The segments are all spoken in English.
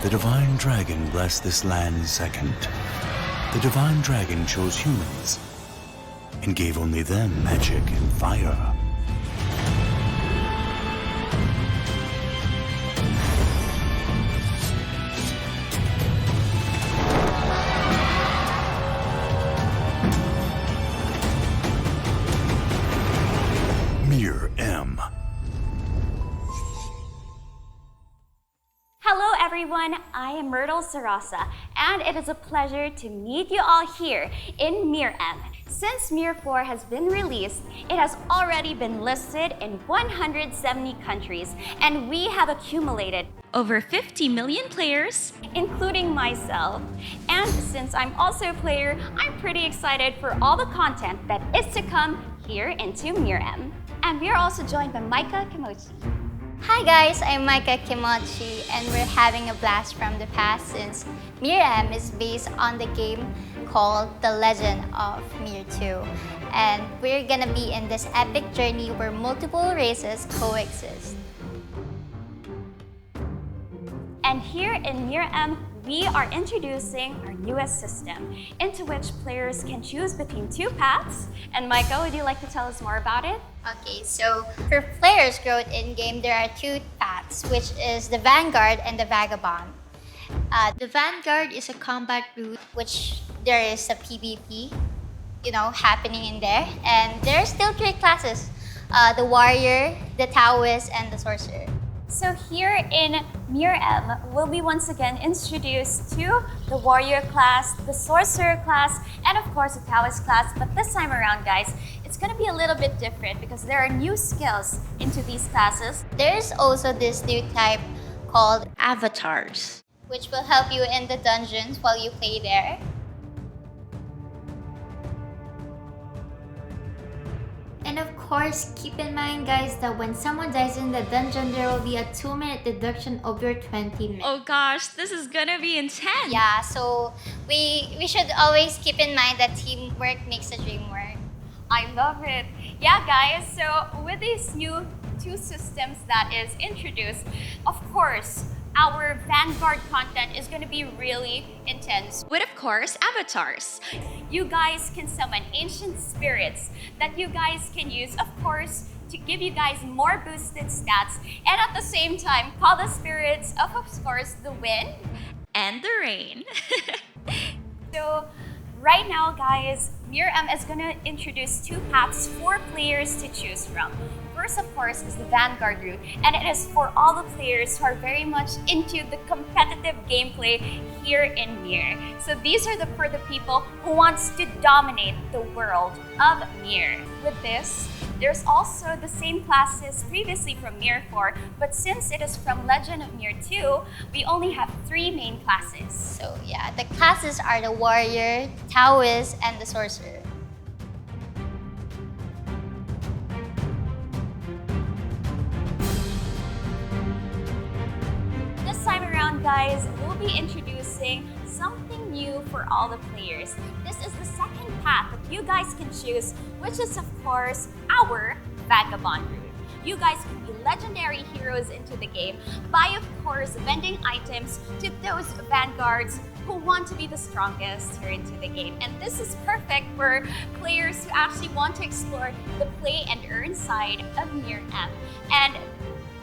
The Divine Dragon blessed this land second. The Divine Dragon chose humans and gave only them magic and fire. MIR M. Hello everyone, I am Myrtle Sarrosa, and it is a pleasure to meet you all here in MIR M. Since MIR 4 has been released, it has already been listed in 170 countries, and we have accumulated over 50 million players, including myself. And since I'm also a player, I'm pretty excited for all the content that is to come here into MIR M. And we are also joined by Maika, Kemmochi. Hi guys, I'm Maika, Kemmochi, and we're having a blast from the past since MIR M is based on the game called The Legend of MIR 2. And we're gonna be in this epic journey where multiple races coexist. And here in MIR M, we are introducing our newest system, into which players can choose between two paths. And Maika, would you like to tell us more about it? Okay, so for players' growth in-game, there are two paths, which is the Vanguard and the Vagabond. The Vanguard is a combat route, which there is a PvP, happening in there. And there are still three classes, the Warrior, the Taoist, and the Sorcerer. So here in MIR M, we'll be once again introduced to the Warrior class, the Sorcerer class, and of course the Taoist class. But this time around, guys, it's gonna be a little bit different because there are new skills into these classes. There's also this new type called Avatars, which will help you in the dungeons while you play there. And of course, keep in mind guys that when someone dies in the dungeon, there will be a 2-minute deduction of your 20 minutes. Oh gosh, this is gonna be intense. Yeah, so we should always keep in mind that teamwork makes the dream work. I love it. Yeah, guys, so with these new two systems that is introduced, of course, our Vanguard content is going to be really intense. With, of course, avatars. You guys can summon ancient spirits that you guys can use, of course, to give you guys more boosted stats, and at the same time, call the spirits of course, the wind and the rain. So, right now, guys, MIR M is going to introduce two paths for players to choose from. First, of course, is the Vanguard route, and it is for all the players who are very much into the competitive gameplay here in MIR. So these are for the people who wants to dominate the world of MIR. With this, there's also the same classes previously from MIR 4, but since it is from Legend of MIR 2, we only have 3 main classes. So yeah, the classes are the Warrior, Taoist, and the Sorcerer. This time around, guys, we'll be introducing something new for all the players. This is the second path that you guys can choose, which is of course our Vagabond route. You guys can be legendary heroes into the game by of course vending items to those vanguards who want to be the strongest here into the game. And this is perfect for players who actually want to explore the play and earn side of MIR M. And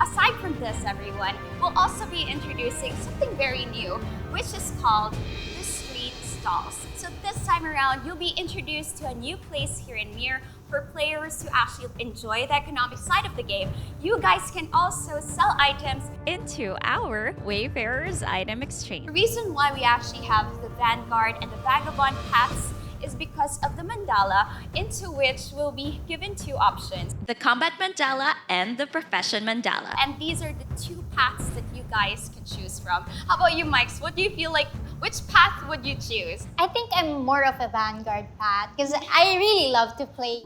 aside from this, everyone, we'll also be introducing something very new, which is called the Street Stalls. So this time around, you'll be introduced to a new place here in MIR for players who actually enjoy the economic side of the game. You guys can also sell items into our Wayfarer's Item Exchange. The reason why we actually have the Vanguard and the Vagabond paths is because of the mandala, into which will be given two options: the combat mandala and the profession mandala. And these are the two paths that you guys can choose from. How about you, Mikes? What do you feel like? Which path would you choose? I think I'm more of a Vanguard path because I really love to play.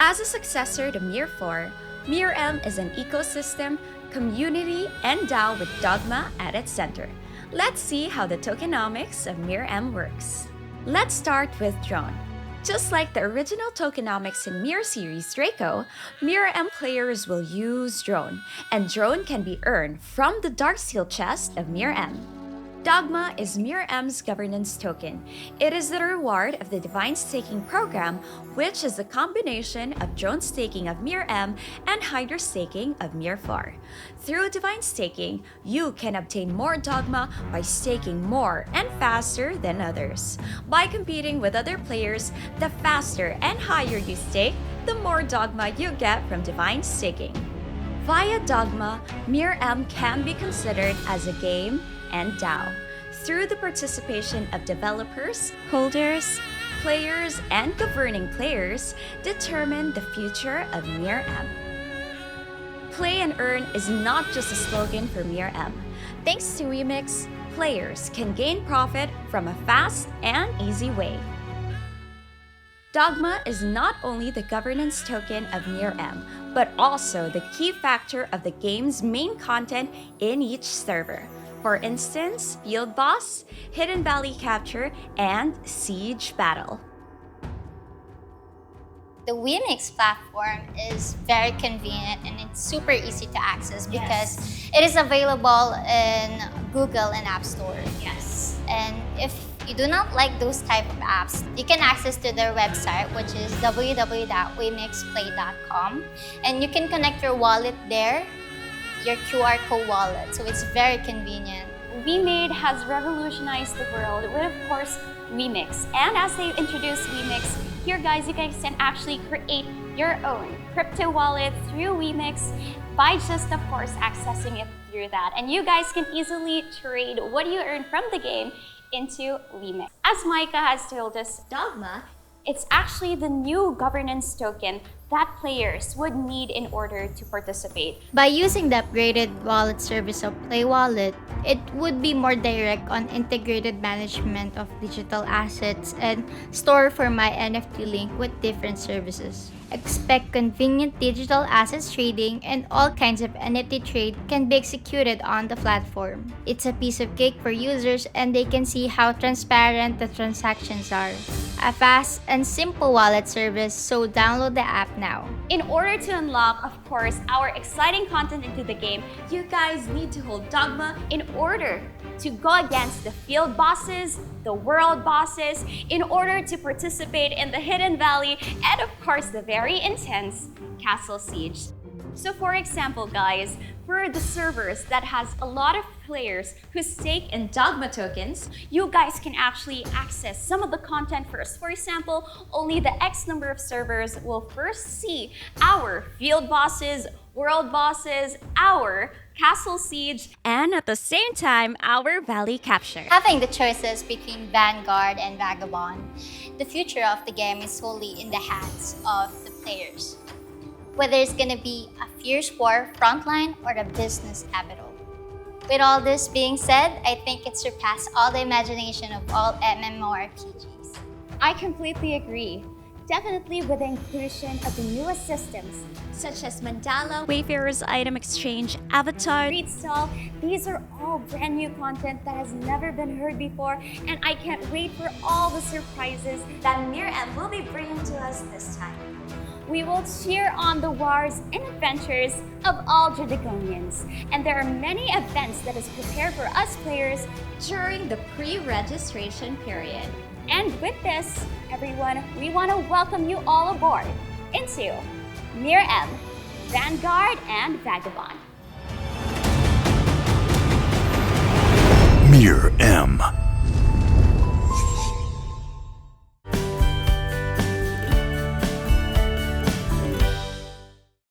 As a successor to MIR 4, MIR M is an ecosystem, community, and DAO with Dogma at its center. Let's see how the tokenomics of MIR M works. Let's start with Drone. Just like the original tokenomics in MIR series Draco, MIR M players will use Drone, and Drone can be earned from the Dark Seal chest of MIR M. Dogma is MIR M's governance token. It is the reward of the Divine Staking program, which is a combination of drone staking of MIR M and Hydra staking of MIR 4. Through Divine Staking, you can obtain more Dogma by staking more and faster than others. By competing with other players, the faster and higher you stake, the more Dogma you get from Divine Staking. Via Dogma, MIR M can be considered as a game and DAO. Through the participation of developers, holders, players, and governing players, determine the future of MIR M. Play and earn is not just a slogan for MIR M. Thanks to Remix, players can gain profit from a fast and easy way. Dogma is not only the governance token of MIR M, but also the key factor of the game's main content in each server. For instance, Field Boss, Hidden Valley Capture, and Siege Battle. The WEMADE platform is very convenient and it's super easy to access because it is available in Google and App Store. Yes. And if you do not like those type of apps, you can access to their website, which is www.wemixplay.com, and you can connect your wallet there, your QR code wallet, so it's very convenient. WEMADE has revolutionized the world with, of course, Remix. And as they introduce Remix, here guys, you guys can actually create your own crypto wallet through Remix by just, of course, accessing it through that. And you guys can easily trade what you earn from the game into Remix. As Maika has told us, Dogma, it's actually the new governance token that players would need in order to participate. By using the upgraded wallet service of Play Wallet, it would be more direct on integrated management of digital assets and store for my NFT link with different services. Expect convenient digital assets trading, and all kinds of NFT trade can be executed on the platform. It's a piece of cake for users, and they can see how transparent the transactions are. A fast and simple wallet service, so download the app now. In order to unlock, of course, our exciting content into the game, you guys need to hold Dogma in order to go against the field bosses, the world bosses, in order to participate in the Hidden Valley, and of course, the very intense Castle Siege. So for example, guys, for the servers that has a lot of players who stake in Dogma tokens, you guys can actually access some of the content first. For example, only the X number of servers will first see our field bosses, world bosses, our Castle Siege, and at the same time, our Valley Capture. Having the choices between Vanguard and Vagabond, the future of the game is solely in the hands of the players. Whether it's gonna be a fierce war frontline or a business capital. With all this being said, I think it surpassed all the imagination of all MMORPGs. I completely agree. Definitely with the inclusion of the newest systems, such as Mandala, Wayfarer's Item Exchange, Avatar, Read Stall. These are all brand new content that has never been heard before, and I can't wait for all the surprises that MIR M will be bringing to us this time. We will cheer on the wars and adventures of all Dragonians, and there are many events that is prepared for us players during the pre-registration period. And with this, everyone, we want to welcome you all aboard into MIR M, Vanguard and Vagabond. MIR M.